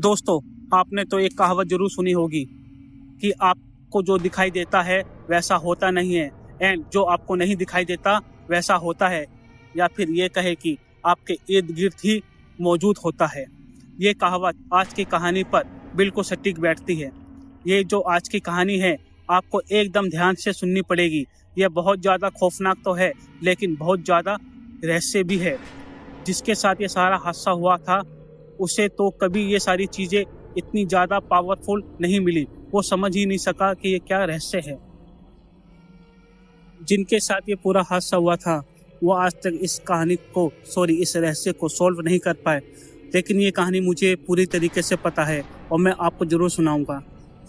दोस्तों, आपने तो एक कहावत जरूर सुनी होगी कि आपको जो दिखाई देता है वैसा होता नहीं है, एंड जो आपको नहीं दिखाई देता वैसा होता है, या फिर ये कहे कि आपके इर्द गिर्द ही मौजूद होता है। ये कहावत आज की कहानी पर बिल्कुल सटीक बैठती है। ये जो आज की कहानी है आपको एकदम ध्यान से सुननी पड़ेगी। यह बहुत ज़्यादा खौफनाक तो है, लेकिन बहुत ज़्यादा रहस्य भी है। जिसके साथ ये सारा हादसा हुआ था उसे तो कभी ये सारी चीज़ें इतनी ज़्यादा पावरफुल नहीं मिली। वो समझ ही नहीं सका कि ये क्या रहस्य है। जिनके साथ ये पूरा हादसा हुआ था वो आज तक इस रहस्य को सॉल्व नहीं कर पाए। लेकिन ये कहानी मुझे पूरी तरीके से पता है और मैं आपको ज़रूर सुनाऊंगा।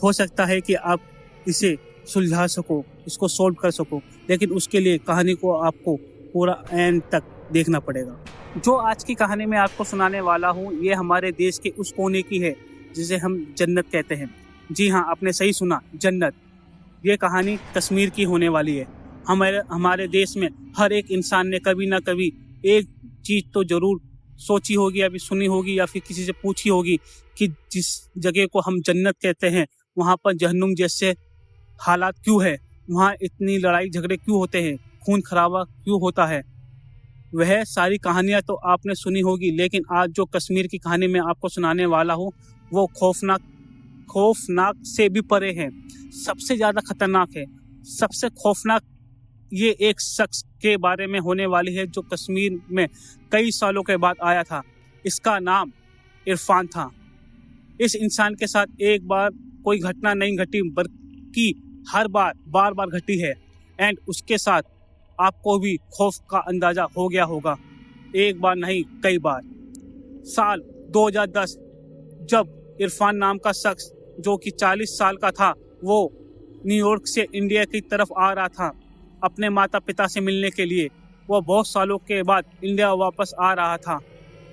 हो सकता है कि आप इसे सुलझा सको, इसको सॉल्व कर सको, लेकिन उसके लिए कहानी को आपको पूरा एंड तक देखना पड़ेगा। जो आज की कहानी मैं आपको सुनाने वाला हूँ ये हमारे देश के उस कोने की है जिसे हम जन्नत कहते हैं। जी हाँ, आपने सही सुना, जन्नत। ये कहानी कश्मीर की होने वाली है। हमारे देश में हर एक इंसान ने कभी ना कभी एक चीज़ तो जरूर सोची होगी या फिर सुनी होगी या फिर किसी से पूछी होगी कि जिस जगह को हम जन्नत कहते हैं वहाँ पर जहन्नुम जैसे हालात क्यों है, वहाँ इतनी लड़ाई झगड़े क्यों होते हैं, खून खराबा क्यों होता है। वह सारी कहानियां तो आपने सुनी होगी, लेकिन आज जो कश्मीर की कहानी मैं आपको सुनाने वाला हूँ वो खौफनाक से भी परे है, सबसे ज़्यादा खतरनाक है। सबसे खौफनाक ये एक शख्स के बारे में होने वाली है जो कश्मीर में कई सालों के बाद आया था। इसका नाम इरफान था। इस इंसान के साथ एक बार कोई घटना नहीं घटी बल्कि हर बार घटी है, एंड उसके साथ आपको भी खौफ का अंदाजा हो गया होगा। एक बार नहीं, कई बार। साल 2010 जब इरफान नाम का शख्स जो कि 40 साल का था वो न्यूयॉर्क से इंडिया की तरफ आ रहा था अपने माता पिता से मिलने के लिए। वो बहुत सालों के बाद इंडिया वापस आ रहा था।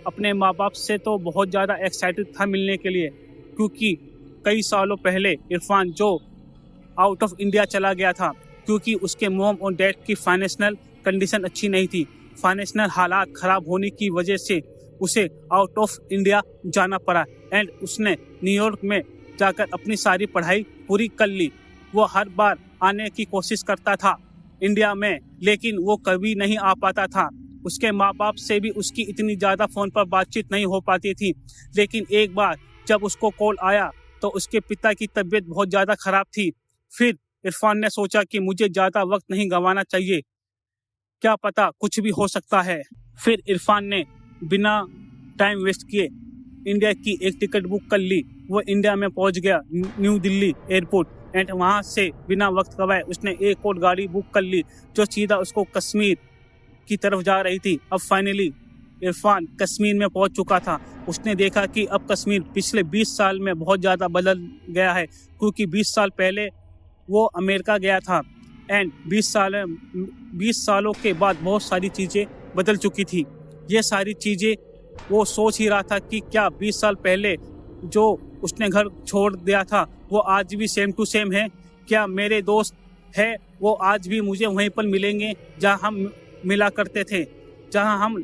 अपने माँ बाप से तो बहुत ज़्यादा एक्साइटेड था मिलने के लिए, क्योंकि कई सालों पहले इरफान जो आउट ऑफ इंडिया चला गया था क्योंकि उसके मॉम और डैड की फाइनेंशियल कंडीशन अच्छी नहीं थी। फाइनेंशियल हालात ख़राब होने की वजह से उसे आउट ऑफ इंडिया जाना पड़ा, एंड उसने न्यूयॉर्क में जाकर अपनी सारी पढ़ाई पूरी कर ली। वो हर बार आने की कोशिश करता था इंडिया में, लेकिन वो कभी नहीं आ पाता था। उसके माँ बाप से भी उसकी इतनी ज़्यादा फ़ोन पर बातचीत नहीं हो पाती थी। लेकिन एक बार जब उसको कॉल आया तो उसके पिता की तबीयत बहुत ज़्यादा ख़राब थी। फिर इरफान ने सोचा कि मुझे ज़्यादा वक्त नहीं गंवाना चाहिए, क्या पता कुछ भी हो सकता है। फिर इरफान ने बिना टाइम वेस्ट किए इंडिया की एक टिकट बुक कर ली। वो इंडिया में पहुंच गया, न्यू दिल्ली एयरपोर्ट, एंड वहां से बिना वक्त गवाए उसने एक और गाड़ी बुक कर ली जो सीधा उसको कश्मीर की तरफ जा रही थी। अब फाइनली इरफान कश्मीर में पहुंच चुका था। उसने देखा कि अब कश्मीर पिछले 20 साल में बहुत ज़्यादा बदल गया है, क्योंकि 20 साल पहले वो अमेरिका गया था, एंड 20 सालों के बाद बहुत सारी चीज़ें बदल चुकी थी। ये सारी चीज़ें वो सोच ही रहा था कि क्या 20 साल पहले जो उसने घर छोड़ दिया था वो आज भी सेम टू सेम है। क्या मेरे दोस्त है वो आज भी मुझे वहीं पर मिलेंगे जहाँ हम मिला करते थे, जहाँ हम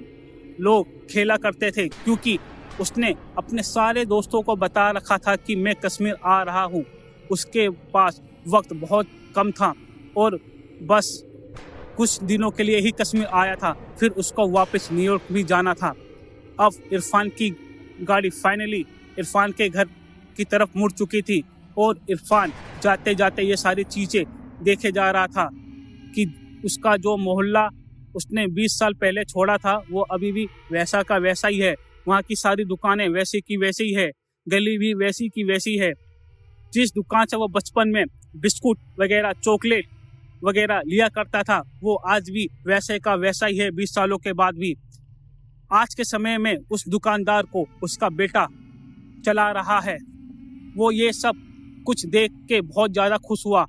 लोग खेला करते थे। क्योंकि उसने अपने सारे दोस्तों को बता रखा था कि मैं कश्मीर आ रहा हूँ। उसके पास वक्त बहुत कम था और बस कुछ दिनों के लिए ही कश्मीर आया था, फिर उसको वापस न्यूयॉर्क भी जाना था। अब इरफान की गाड़ी फाइनली इरफान के घर की तरफ मुड़ चुकी थी और इरफान जाते जाते ये सारी चीज़ें देखे जा रहा था कि उसका जो मोहल्ला उसने 20 साल पहले छोड़ा था वो अभी भी वैसा का वैसा ही है। वहाँ की सारी दुकानें वैसी की वैसी ही है, गली भी वैसी की वैसी है। जिस दुकान से वो बचपन में बिस्कुट वगैरह, चॉकलेट वगैरह लिया करता था वो आज भी वैसे का वैसा ही है 20 सालों के बाद भी। आज के समय में उस दुकानदार को उसका बेटा चला रहा है। वो ये सब कुछ देख के बहुत ज़्यादा खुश हुआ।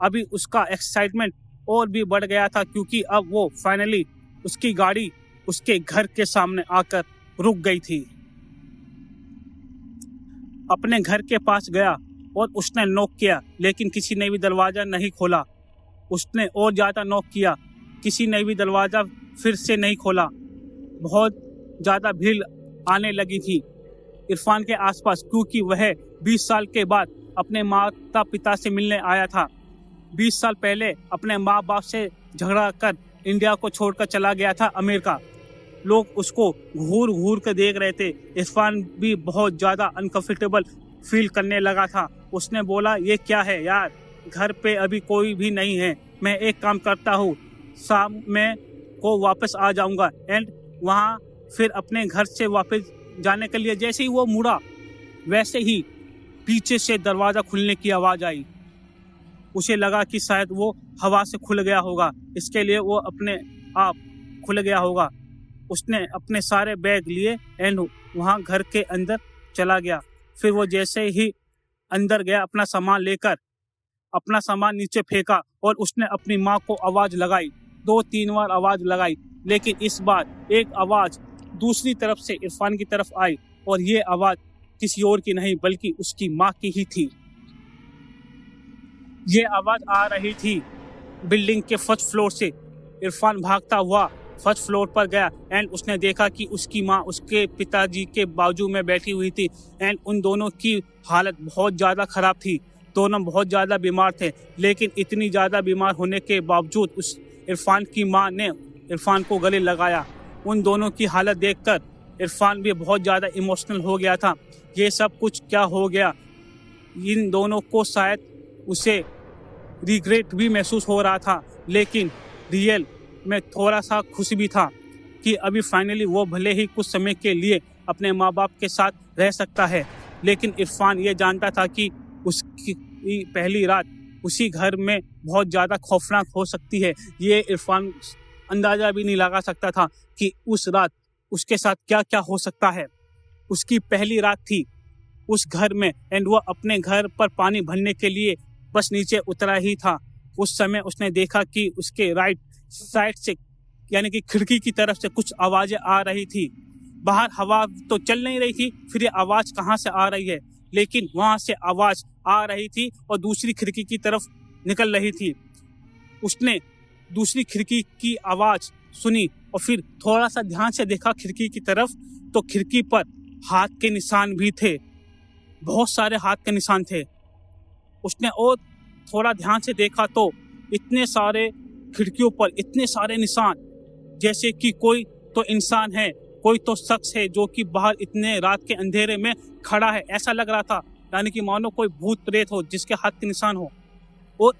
अभी उसका एक्साइटमेंट और भी बढ़ गया था क्योंकि अब वो फाइनली उसकी गाड़ी उसके घर के सामने आकर रुक गई थी। अपने घर के पास गया और उसने नॉक किया, लेकिन किसी ने भी दरवाज़ा नहीं खोला। उसने और ज़्यादा नॉक किया, किसी ने भी दरवाज़ा फिर से नहीं खोला। बहुत ज़्यादा भीड़ आने लगी थी। इरफान के आसपास, क्योंकि वह 20 साल के बाद अपने माता पिता से मिलने आया था। 20 साल पहले अपने माँ बाप से झगड़ा कर इंडिया को छोड़कर चला गया था अमेरिका। लोग उसको घूर घूर कर देख रहे थे। इरफान भी बहुत ज़्यादा अनकंफर्टेबल फील करने लगा था। उसने बोला, ये क्या है यार, घर पे अभी कोई भी नहीं है। मैं एक काम करता हूँ, शाम में को वापस आ जाऊँगा। एंड वहाँ फिर अपने घर से वापस जाने के लिए जैसे ही वो मुड़ा, वैसे ही पीछे से दरवाज़ा खुलने की आवाज़ आई। उसे लगा कि शायद वो हवा से खुल गया होगा, इसके लिए वो अपने आप खुल गया होगा। उसने अपने सारे बैग लिए एंड वहाँ घर के अंदर चला गया। फिर वो जैसे ही अंदर गया, अपना सामान लेकर अपना सामान नीचे फेंका और उसने अपनी माँ को आवाज़ लगाई। 2-3 बार आवाज़ लगाई, लेकिन इस बार एक आवाज़ दूसरी तरफ से इरफान की तरफ आई और ये आवाज़ किसी और की नहीं बल्कि उसकी माँ की ही थी। ये आवाज़ आ रही थी बिल्डिंग के फर्स्ट फ्लोर से। इरफान भागता हुआ फर्स्ट फ्लोर पर गया एंड उसने देखा कि उसकी माँ उसके पिताजी के बाजू में बैठी हुई थी एंड उन दोनों की हालत बहुत ज़्यादा ख़राब थी। दोनों बहुत ज़्यादा बीमार थे, लेकिन इतनी ज़्यादा बीमार होने के बावजूद उस इरफान की माँ ने इरफान को गले लगाया। उन दोनों की हालत देखकर इरफान भी बहुत ज़्यादा इमोशनल हो गया था। ये सब कुछ क्या हो गया, इन दोनों को शायद उसे रिग्रेट भी महसूस हो रहा था, लेकिन रियल में थोड़ा सा खुश भी था कि अभी फाइनली वो भले ही कुछ समय के लिए अपने माँ बाप के साथ रह सकता है। लेकिन इरफान ये जानता था कि उसकी पहली रात उसी घर में बहुत ज़्यादा खौफनाक हो सकती है। ये इरफान अंदाज़ा भी नहीं लगा सकता था कि उस रात उसके साथ क्या क्या हो सकता है। उसकी पहली रात थी उस घर में एंड वो अपने घर पर पानी भरने के लिए बस नीचे उतरा ही था। उस समय उसने देखा कि उसके राइट साइड से यानी कि खिड़की की तरफ से कुछ आवाज़ें आ रही थी। बाहर हवा तो चल नहीं रही थी, फिर ये आवाज़ कहाँ से आ रही है, लेकिन वहाँ से आवाज़ आ रही थी और दूसरी खिड़की की तरफ निकल रही थी। उसने दूसरी खिड़की की आवाज़ सुनी और फिर थोड़ा सा ध्यान से देखा खिड़की की तरफ, तो खिड़की पर हाथ के निशान भी थे, बहुत सारे हाथ के निशान थे। उसने और थोड़ा ध्यान से देखा तो इतने सारे खिड़कियों पर इतने सारे निशान, जैसे कि कोई तो इंसान है, कोई तो शख्स है जो कि बाहर इतने रात के अंधेरे में खड़ा है। ऐसा लग रहा था यानी कि मानो कोई भूत प्रेत हो जिसके हाथ के निशान हो और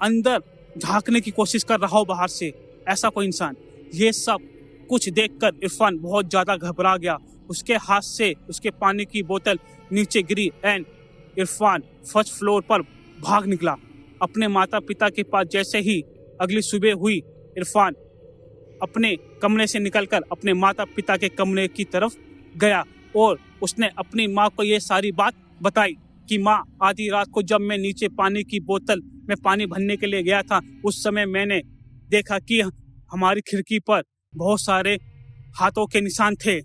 अंदर झांकने की कोशिश कर रहा हो बाहर से, ऐसा कोई इंसान। ये सब कुछ देखकर इरफान बहुत ज़्यादा घबरा गया। उसके हाथ से उसके पानी की बोतल नीचे गिरी एंड इरफान फर्स्ट फ्लोर पर भाग निकला अपने माता पिता के पास। जैसे ही अगली सुबह हुई, इरफान अपने कमरे से निकलकर अपने माता पिता के कमरे की तरफ गया और उसने अपनी माँ को ये सारी बात बताई कि माँ, आधी रात को जब मैं नीचे पानी की बोतल में पानी भरने के लिए गया था, उस समय मैंने देखा कि हमारी खिड़की पर बहुत सारे हाथों के निशान थे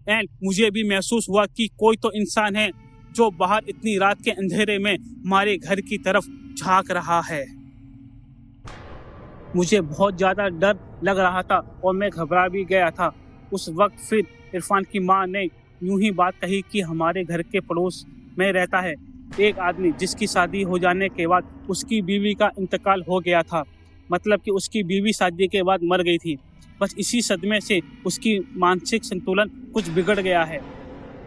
एंड मुझे भी महसूस हुआ कि कोई तो इंसान है जो बाहर इतनी रात के अंधेरे में हमारे घर की तरफ झांक रहा है। मुझे बहुत ज़्यादा डर लग रहा था और मैं घबरा भी गया था। उस वक्त फिर इरफान की माँ ने यूं ही बात कही कि हमारे घर के पड़ोस में रहता है एक आदमी जिसकी शादी हो जाने के बाद उसकी बीवी का इंतकाल हो गया था। मतलब कि उसकी बीवी शादी के बाद मर गई थी। बस इसी सदमे से उसकी मानसिक संतुलन कुछ बिगड़ गया है।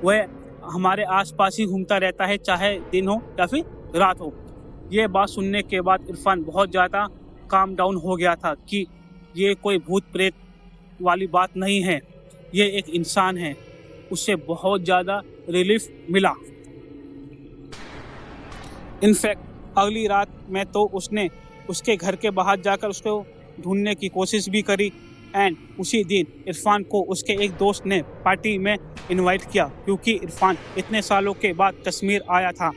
वह हमारे आसपास ही घूमता रहता है, चाहे दिन हो या फिर रात हो। ये बात सुनने के बाद इरफान बहुत ज़्यादा काम डाउन हो गया था कि ये कोई भूत प्रेत वाली बात नहीं है, ये एक इंसान है। उसे बहुत ज़्यादा रिलीफ मिला। इनफैक्ट अगली रात में तो उसने उसके घर के बाहर जाकर उसको ढूंढने की कोशिश भी करी एंड उसी दिन इरफान को उसके एक दोस्त ने पार्टी में इनवाइट किया, क्योंकि इरफान इतने सालों के बाद कश्मीर आया था।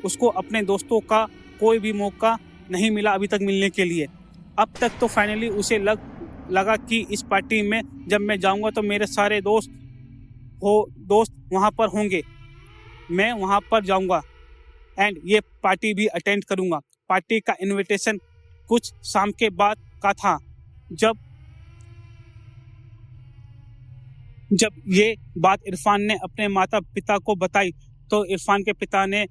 उसको अपने दोस्तों का कोई भी मौका नहीं मिला अभी तक मिलने के लिए। अब तक तो फाइनली उसे लगा कि इस पार्टी में जब मैं जाऊंगा तो मेरे सारे दोस्त वहाँ पर होंगे, मैं वहाँ पर जाऊंगा एंड ये पार्टी भी अटेंड करूंगा। पार्टी का इनविटेशन कुछ शाम के बाद का था, जब जब ये बात इरफान ने अपने माता पिता को बताई तो इरफान के पिता ने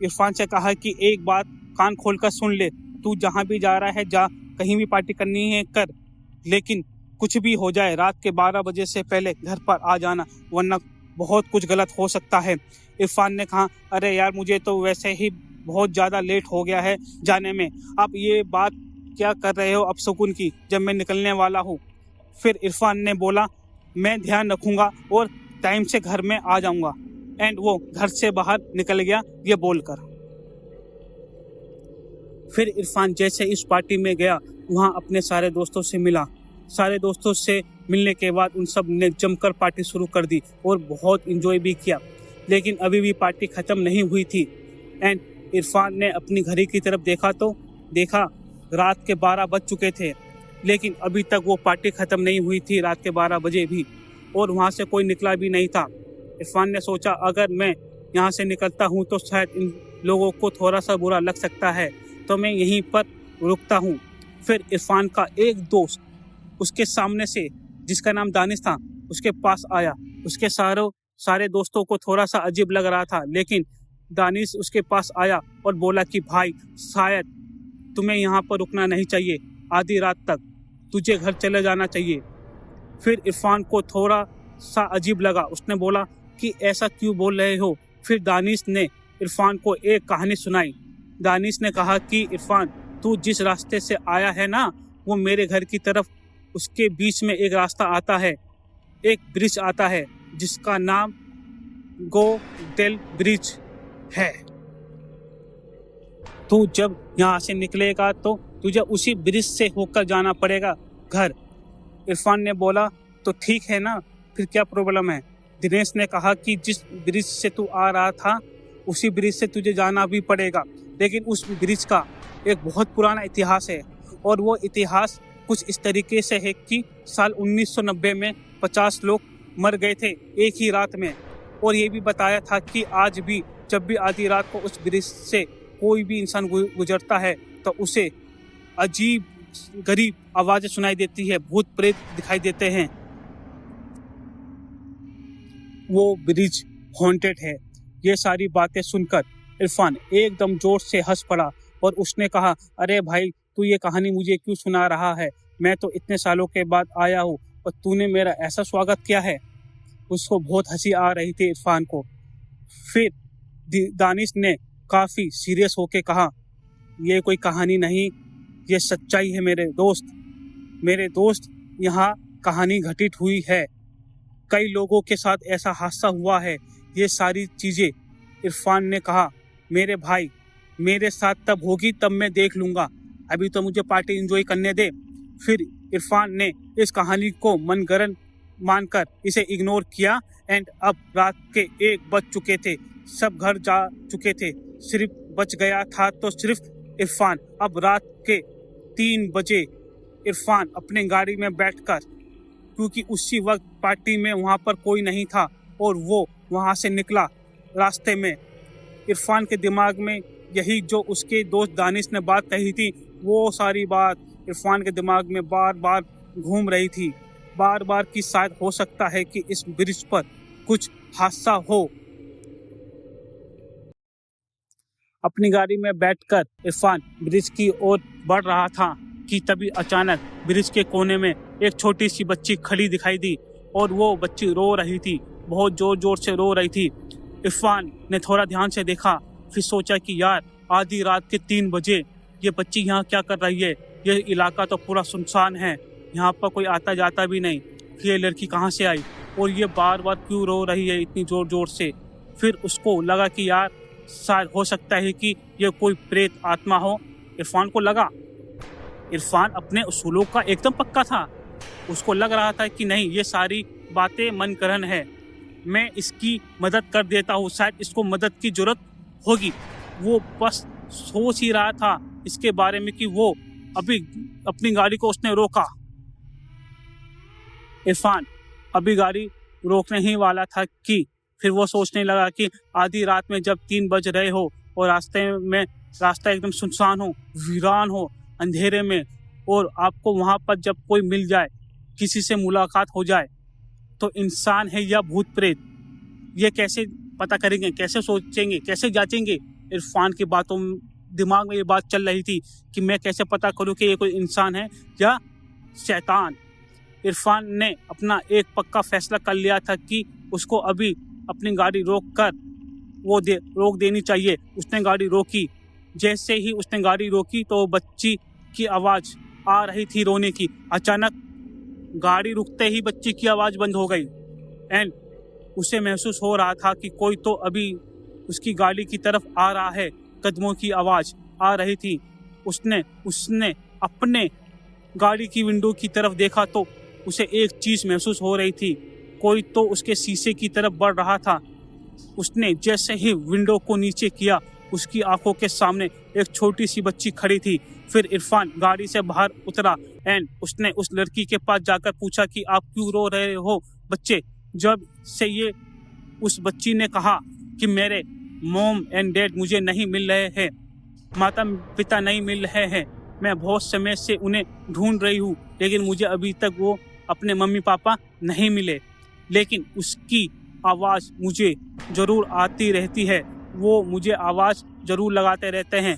इरफान से कहा कि एक बात कान खोलकर सुन ले, तू जहाँ भी जा रहा है जा, कहीं भी पार्टी करनी है कर, लेकिन कुछ भी हो जाए रात के 12 बजे से पहले घर पर आ जाना, वरना बहुत कुछ गलत हो सकता है। इरफान ने कहा, अरे यार मुझे तो वैसे ही बहुत ज़्यादा लेट हो गया है जाने में, आप ये बात क्या कर रहे हो अपशकुन की, जब मैं निकलने वाला हूँ। फिर इरफान ने बोला, मैं ध्यान रखूँगा और टाइम से घर में आ जाऊँगा। एंड वो घर से बाहर निकल गया ये बोलकर। फिर इरफान जैसे इस पार्टी में गया वहाँ अपने सारे दोस्तों से मिला। सारे दोस्तों से मिलने के बाद उन सब ने जमकर पार्टी शुरू कर दी और बहुत इंजॉय भी किया, लेकिन अभी भी पार्टी ख़त्म नहीं हुई थी। एंड इरफान ने अपनी घड़ी की तरफ देखा तो देखा रात के 12 बज चुके थे, लेकिन अभी तक वो पार्टी ख़त्म नहीं हुई थी, रात के 12 बजे भी, और वहाँ से कोई निकला भी नहीं था। इरफान ने सोचा, अगर मैं यहाँ से निकलता हूँ तो शायद इन लोगों को थोड़ा सा बुरा लग सकता है, तो मैं यहीं पर रुकता हूँ। फिर इरफान का एक दोस्त उसके सामने से, जिसका नाम दानिश था, उसके पास आया। उसके सारे दोस्तों को थोड़ा सा अजीब लग रहा था, लेकिन दानिश उसके पास आया और बोला कि भाई, शायद तुम्हें यहाँ पर रुकना नहीं चाहिए, आधी रात तक तुझे घर चले जाना चाहिए। फिर इरफान को थोड़ा सा अजीब लगा, उसने बोला कि ऐसा क्यों बोल रहे हो। फिर दानिश ने इरफान को एक कहानी सुनाई। दानिश ने कहा कि इरफान, तू जिस रास्ते से आया है ना, वो मेरे घर की तरफ, उसके बीच में एक रास्ता आता है, एक ब्रिज आता है जिसका नाम गोडेल ब्रिज है। तू जब यहाँ से निकलेगा तो तुझे उसी ब्रिज से होकर जाना पड़ेगा घर। इरफान ने बोला, तो ठीक है ना, फिर क्या प्रॉब्लम है। दिनेश ने कहा कि जिस ब्रिज से तू आ रहा था उसी ब्रिज से तुझे जाना भी पड़ेगा, लेकिन उस ब्रिज का एक बहुत पुराना इतिहास है, और वो इतिहास कुछ इस तरीके से है कि साल 1990 में 50 लोग मर गए थे एक ही रात में। और ये भी बताया था कि आज भी जब भी आधी रात को उस ब्रिज से कोई भी इंसान गुजरता है तो उसे अजीब गरीब आवाज़ें सुनाई देती है, भूत प्रेत दिखाई देते हैं, वो ब्रिज हॉन्टेड है। ये सारी बातें सुनकर इरफान एकदम जोर से हंस पड़ा और उसने कहा, अरे भाई, तू ये कहानी मुझे क्यों सुना रहा है, मैं तो इतने सालों के बाद आया हूँ और तूने मेरा ऐसा स्वागत किया है। उसको बहुत हंसी आ रही थी इरफान को। फिर दानिश ने काफ़ी सीरियस होके कहा, ये कोई कहानी नहीं, ये सच्चाई है मेरे दोस्त, यहाँ कहानी घटित हुई है, कई लोगों के साथ ऐसा हादसा हुआ है, ये सारी चीज़ें। इरफान ने कहा, मेरे भाई, मेरे साथ तब होगी तब मैं देख लूँगा, अभी तो मुझे पार्टी एंजॉय करने दे। फिर इरफान ने इस कहानी को मनगढ़ंत मानकर इसे इग्नोर किया। एंड अब रात के 1 बज चुके थे, सब घर जा चुके थे, सिर्फ बच गया था तो सिर्फ इरफान। अब रात के 3 बजे इरफान अपने गाड़ी में बैठकर, क्योंकि उसी वक्त पार्टी में वहाँ पर कोई नहीं था और वो वहाँ से निकला, रास्ते में इरफान के दिमाग में यही जो उसके दोस्त दानिश ने बात कही थी, वो सारी बात इरफान के दिमाग में बार बार घूम रही थी, बार बार कि शायद हो सकता है कि इस ब्रिज पर कुछ हादसा हो। अपनी गाड़ी में बैठकर इरफान ब्रिज की ओर बढ़ रहा था कि तभी अचानक ब्रिज के कोने में एक छोटी सी बच्ची खड़ी दिखाई दी और वो बच्ची रो रही थी, बहुत जोर जोर से रो रही थी। इरफान ने थोड़ा ध्यान से देखा, फिर सोचा कि यार, आधी रात के 3 बजे ये बच्ची यहाँ क्या कर रही है, ये इलाका तो पूरा सुनसान है, यहाँ पर कोई आता जाता भी नहीं, ये लड़की कहाँ से आई और ये बार बार क्यों रो रही है इतनी जोर जोर से। फिर उसको लगा कि यार, शायद हो सकता है कि ये कोई प्रेत आत्मा हो। इरफान को लगा, इरफान अपने उसूलों का एकदम पक्का था, उसको लग रहा था कि नहीं, ये सारी बातें मनगढ़ंत है, मैं इसकी मदद कर देता हूँ, शायद इसको मदद की जरूरत होगी। वो बस सोच ही रहा था इसके बारे में कि वो अभी अपनी गाड़ी को उसने रोका। इरफान अभी गाड़ी रोकने ही वाला था कि फिर वो सोचने लगा कि आधी रात में जब 3 बज रहे हो और रास्ता एकदम सुनसान हो, वीरान हो, अंधेरे में, और आपको वहाँ पर जब कोई मिल जाए, किसी से मुलाकात हो जाए, तो इंसान है या भूत प्रेत, ये कैसे पता करेंगे, कैसे सोचेंगे, कैसे जांचेंगे? इरफान की बातों दिमाग में ये बात चल रही थी कि मैं कैसे पता करूं कि ये कोई इंसान है या शैतान। इरफान ने अपना एक पक्का फैसला कर लिया था कि उसको अभी अपनी गाड़ी रोक देनी चाहिए। उसने गाड़ी रोकी। जैसे ही उसने गाड़ी रोकी तो बच्ची की आवाज़ आ रही थी रोने की। अचानक गाड़ी रुकते ही बच्ची की आवाज़ बंद हो गई एंड उसे महसूस हो रहा था कि कोई तो अभी उसकी गाड़ी की तरफ आ रहा है। कदमों की आवाज़ आ रही थी। उसने अपने गाड़ी की विंडो की तरफ देखा तो उसे एक चीज़ महसूस हो रही थी, कोई तो उसके शीशे की तरफ बढ़ रहा था। उसने जैसे ही विंडो को नीचे किया, उसकी आंखों के सामने एक छोटी सी बच्ची खड़ी थी। फिर इरफान गाड़ी से बाहर उतरा एंड उसने उस लड़की के पास जाकर पूछा कि आप क्यों रो रहे हो बच्चे? जब से ये उस बच्ची ने कहा कि मेरे मॉम एंड डैड मुझे नहीं मिल रहे हैं, माता पिता नहीं मिल रहे हैं, मैं बहुत समय से उन्हें ढूंढ रही हूँ, लेकिन मुझे अभी तक वो अपने मम्मी पापा नहीं मिले, लेकिन उसकी आवाज़ मुझे ज़रूर आती रहती है, वो मुझे आवाज़ ज़रूर लगाते रहते हैं।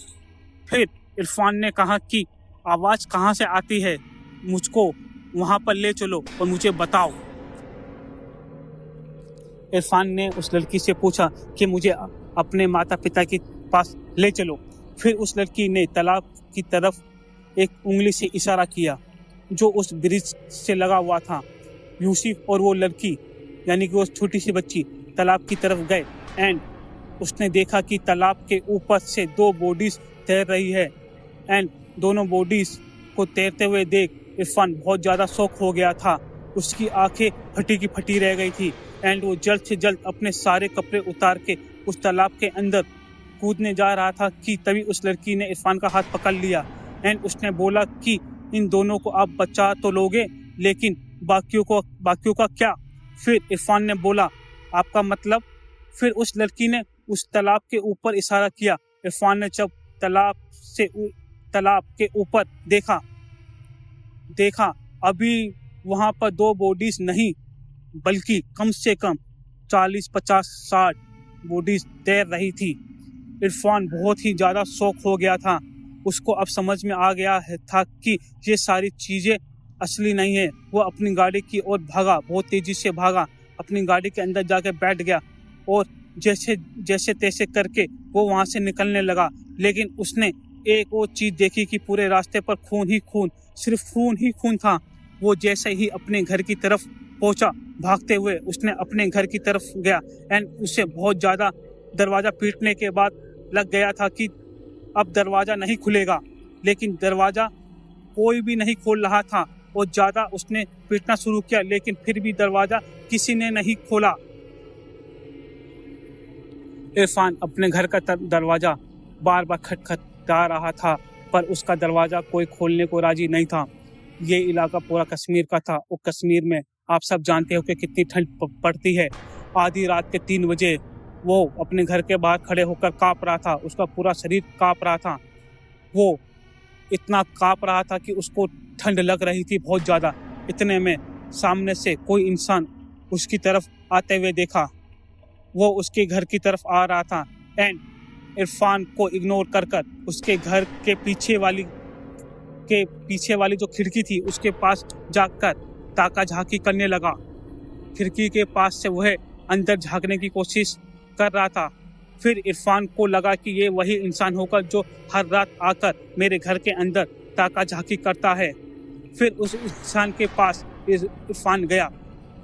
फिर इरफान ने कहा कि आवाज़ कहाँ से आती है, मुझको वहाँ पर ले चलो और मुझे बताओ। इरफान ने उस लड़की से पूछा कि मुझे अपने माता पिता के पास ले चलो। फिर उस लड़की ने तालाब की तरफ एक उंगली से इशारा किया जो उस ब्रिज से लगा हुआ था। यूसुफ और वो लड़की यानी कि वो छोटी सी बच्ची तालाब की तरफ गए एंड उसने देखा कि तालाब के ऊपर से दो बॉडीज तैर रही है एंड दोनों बॉडीज को तैरते हुए देख इरफान बहुत ज़्यादा शॉक हो गया था। उसकी आंखें फटी की फटी रह गई थी एंड वो जल्द से जल्द अपने सारे कपड़े उतार के उस तालाब के अंदर कूदने जा रहा था कि तभी उस लड़की ने इरफान का हाथ पकड़ लिया एंड उसने बोला कि इन दोनों को आप बचा तो लोगे, लेकिन बाकियों का क्या? फिर इरफान ने बोला आपका मतलब? फिर उस लड़की ने उस तालाब के ऊपर इशारा किया। इरफान ने जब तालाब के ऊपर देखा अभी वहाँ पर दो बॉडीज नहीं बल्कि कम से कम 40, 50, 60 बॉडीज तैर रही थी। इरफान बहुत ही ज़्यादा शॉक हो गया था। उसको अब समझ में आ गया था कि ये सारी चीज़ें असली नहीं है। वो अपनी गाड़ी की ओर भागा, बहुत तेज़ी से भागा, अपनी गाड़ी के अंदर जाके बैठ गया और जैसे तैसे करके वो वहाँ से निकलने लगा। लेकिन उसने एक और चीज़ देखी कि पूरे रास्ते पर खून ही खून, सिर्फ खून ही खून था। वो जैसे ही अपने घर की तरफ पहुंचा भागते हुए, उसने अपने घर की तरफ गया एंड उसे बहुत ज़्यादा दरवाज़ा पीटने के बाद लग गया था कि अब दरवाज़ा नहीं खुलेगा, लेकिन दरवाज़ा कोई भी नहीं खोल रहा था और ज़्यादा उसने पीटना शुरू किया, लेकिन फिर भी दरवाज़ा किसी ने नहीं खोला। इरफान अपने घर का दरवाज़ा बार बार खटखटा रहा था पर उसका दरवाज़ा कोई खोलने को राजी नहीं था। ये इलाका पूरा कश्मीर का था और कश्मीर में आप सब जानते हो कि कितनी ठंड पड़ती है। आधी रात के 3 बजे वो अपने घर के बाहर खड़े होकर काँप रहा था, उसका पूरा शरीर काँप रहा था। वो इतना काँप रहा था कि उसको ठंड लग रही थी बहुत ज़्यादा। इतने में सामने से कोई इंसान उसकी तरफ आते हुए देखा। वो उसके घर की तरफ आ रहा था एंड इरफान को इग्नोर कर उसके घर के पीछे वाली जो खिड़की थी उसके पास जाकर ताका झांकी करने लगा। खिड़की के पास से वह अंदर झांकने की कोशिश कर रहा था। फिर इरफान को लगा कि ये वही इंसान होगा जो हर रात आकर मेरे घर के अंदर ताका झांकी करता है। फिर उस इंसान के पास इरफान गया।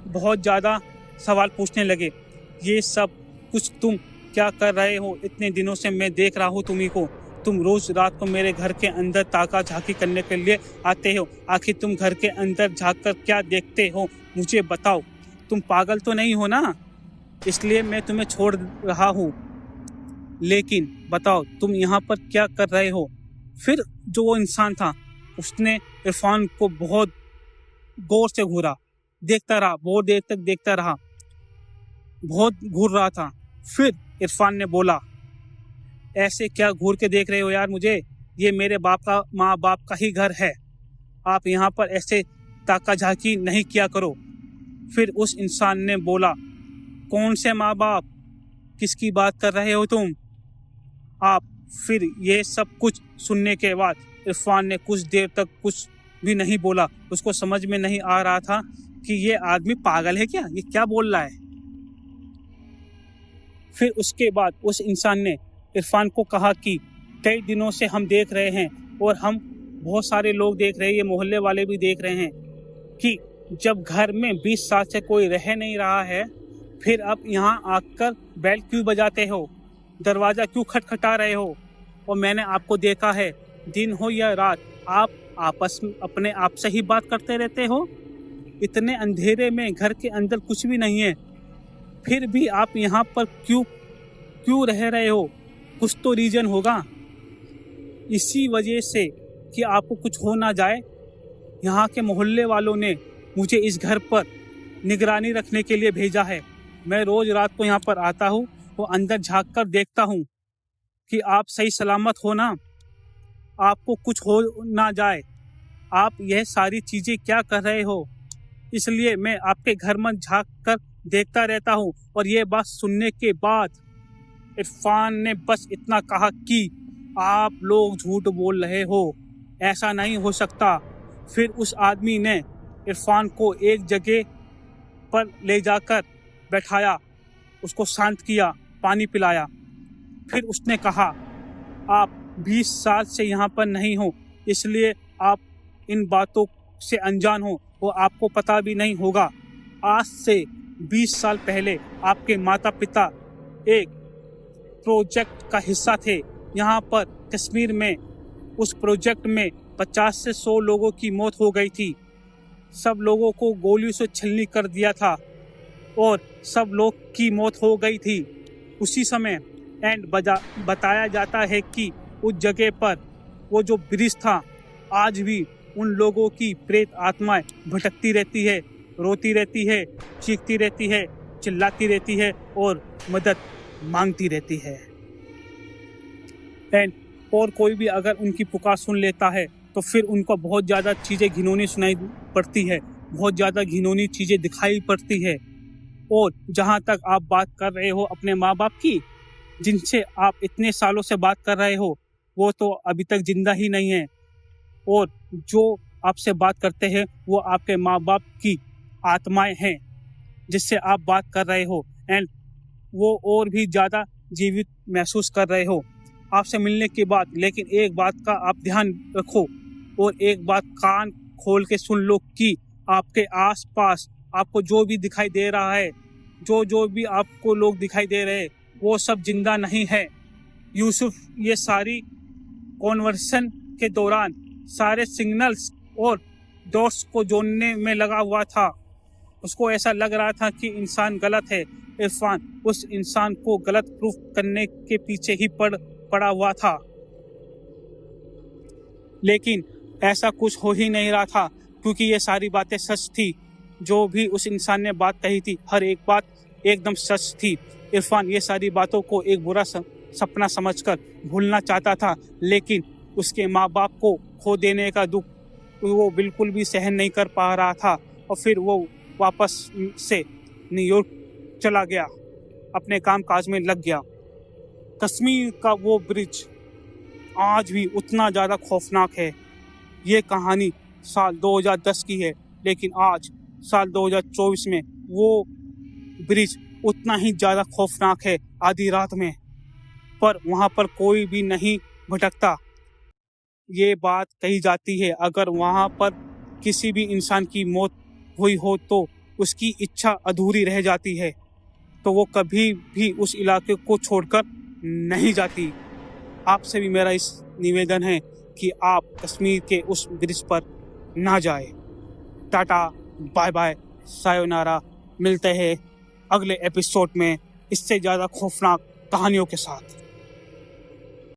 बहुत ज़्यादा सवाल पूछने लगे, ये सब कुछ तुम क्या कर रहे हो? इतने दिनों से मैं देख रहा हूँ तुम्ही को, तुम रोज़ रात को मेरे घर के अंदर ताका झांकी करने के लिए आते हो। आखिर तुम घर के अंदर झांक कर क्या देखते हो? मुझे बताओ, तुम पागल तो नहीं हो ना? इसलिए मैं तुम्हें छोड़ रहा हूँ, लेकिन बताओ तुम यहाँ पर क्या कर रहे हो? फिर जो वो इंसान था उसने इरफान को बहुत गौर से घूरा, देखता रहा, बहुत देर तक देखता रहा, बहुत घूर रहा था। फिर इरफान ने बोला, ऐसे क्या घूर के देख रहे हो यार मुझे? ये मेरे माँ बाप का ही घर है, आप यहाँ पर ऐसे ताका झांकी नहीं किया करो। फिर उस इंसान ने बोला, कौन से माँ बाप, किसकी बात कर रहे हो तुम आप? फिर ये सब कुछ सुनने के बाद इरफान ने कुछ देर तक कुछ भी नहीं बोला। उसको समझ में नहीं आ रहा था कि ये आदमी पागल है क्या, ये क्या बोल रहा है। फिर उसके बाद उस इंसान ने इरफान को कहा कि कई दिनों से हम देख रहे हैं और हम बहुत सारे लोग देख रहे हैं, ये मोहल्ले वाले भी देख रहे हैं कि जब घर में 20 साल से कोई रह नहीं रहा है, फिर आप यहाँ आकर बेल क्यों बजाते हो, दरवाज़ा क्यों खटखटा रहे हो? और मैंने आपको देखा है, दिन हो या रात, आप आपस में अपने आप से ही बात करते रहते हो। इतने अंधेरे में घर के अंदर कुछ भी नहीं है, फिर भी आप यहाँ पर क्यों रह रहे हो? कुछ तो रीजन होगा। इसी वजह से कि आपको कुछ हो ना जाए, यहाँ के मोहल्ले वालों ने मुझे इस घर पर निगरानी रखने के लिए भेजा है। मैं रोज़ रात को यहाँ पर आता हूँ, वो अंदर झांक कर देखता हूँ कि आप सही सलामत हो ना, आपको कुछ हो ना जाए। आप यह सारी चीज़ें क्या कर रहे हो? इसलिए मैं आपके घर में झांक कर देखता रहता हूँ। और ये बात सुनने के बाद इरफान ने बस इतना कहा कि आप लोग झूठ बोल रहे हो, ऐसा नहीं हो सकता। फिर उस आदमी ने इरफान को एक जगह पर ले जाकर बैठाया, उसको शांत किया, पानी पिलाया। फिर उसने कहा, आप 20 साल से यहाँ पर नहीं हो, इसलिए आप इन बातों से अनजान हो और आपको पता भी नहीं होगा। आज से 20 साल पहले आपके माता पिता एक प्रोजेक्ट का हिस्सा थे यहाँ पर कश्मीर में। उस प्रोजेक्ट में 50 से 100 लोगों की मौत हो गई थी। सब लोगों को गोलियों से छलनी कर दिया था और सब लोग की मौत हो गई थी उसी समय। एंड बताया जाता है कि उस जगह पर वो जो ब्रिज था, आज भी उन लोगों की प्रेत आत्माएं भटकती रहती है, रोती रहती है, चीखती रहती है, चिल्लाती रहती है और मदद मांगती रहती है। एंड और कोई भी अगर उनकी पुकार सुन लेता है तो फिर उनको बहुत ज़्यादा चीज़ें घिनौनी सुनाई पड़ती है, बहुत ज़्यादा घिनौनी चीज़ें दिखाई पड़ती है। और जहाँ तक आप बात कर रहे हो अपने माँ बाप की, जिनसे आप इतने सालों से बात कर रहे हो, वो तो अभी तक जिंदा ही नहीं है। और जो आपसे बात करते हैं वो आपके माँ बाप की आत्माएं हैं जिससे आप बात कर रहे हो। एंड वो और भी ज़्यादा जीवित महसूस कर रहे हो आपसे मिलने के बाद। लेकिन एक बात का आप ध्यान रखो और एक बात कान खोल के सुन लो कि आपके आसपास आपको जो भी दिखाई दे रहा है, जो भी आपको लोग दिखाई दे रहे हैं, वो सब जिंदा नहीं है। यूसुफ ये सारी कॉन्वर्सेशन के दौरान सारे सिग्नल्स और डॉट्स को जोड़ने में लगा हुआ था। उसको ऐसा लग रहा था कि इंसान गलत है। इरफान उस इंसान को गलत प्रूफ करने के पीछे ही पड़ा हुआ था, लेकिन ऐसा कुछ हो ही नहीं रहा था क्योंकि ये सारी बातें सच थी। जो भी उस इंसान ने बात कही थी, हर एक बात एकदम सच थी। इरफान ये सारी बातों को एक बुरा सपना समझकर भूलना चाहता था, लेकिन उसके माँ बाप को खो देने का दुख वो बिल्कुल भी सहन नहीं कर पा रहा था। और फिर वो वापस से न्यूयॉर्क चला गया, अपने काम काज में लग गया। कश्मीर का वो ब्रिज आज भी उतना ज़्यादा खौफनाक है। ये कहानी साल 2010 की है, लेकिन आज साल 2024 में वो ब्रिज उतना ही ज़्यादा खौफनाक है। आधी रात में पर वहाँ पर कोई भी नहीं भटकता। ये बात कही जाती है अगर वहाँ पर किसी भी इंसान की मौत हुई हो तो उसकी इच्छा अधूरी रह जाती है, तो वो कभी भी उस इलाके को छोड़कर नहीं जाती। आपसे भी मेरा इस निवेदन है कि आप कश्मीर के उस ब्रिज पर ना जाए। Tata, bye bye, sayonara. मिलते हैं अगले एपिसोड में इससे ज़्यादा खौफनाक कहानियों के साथ।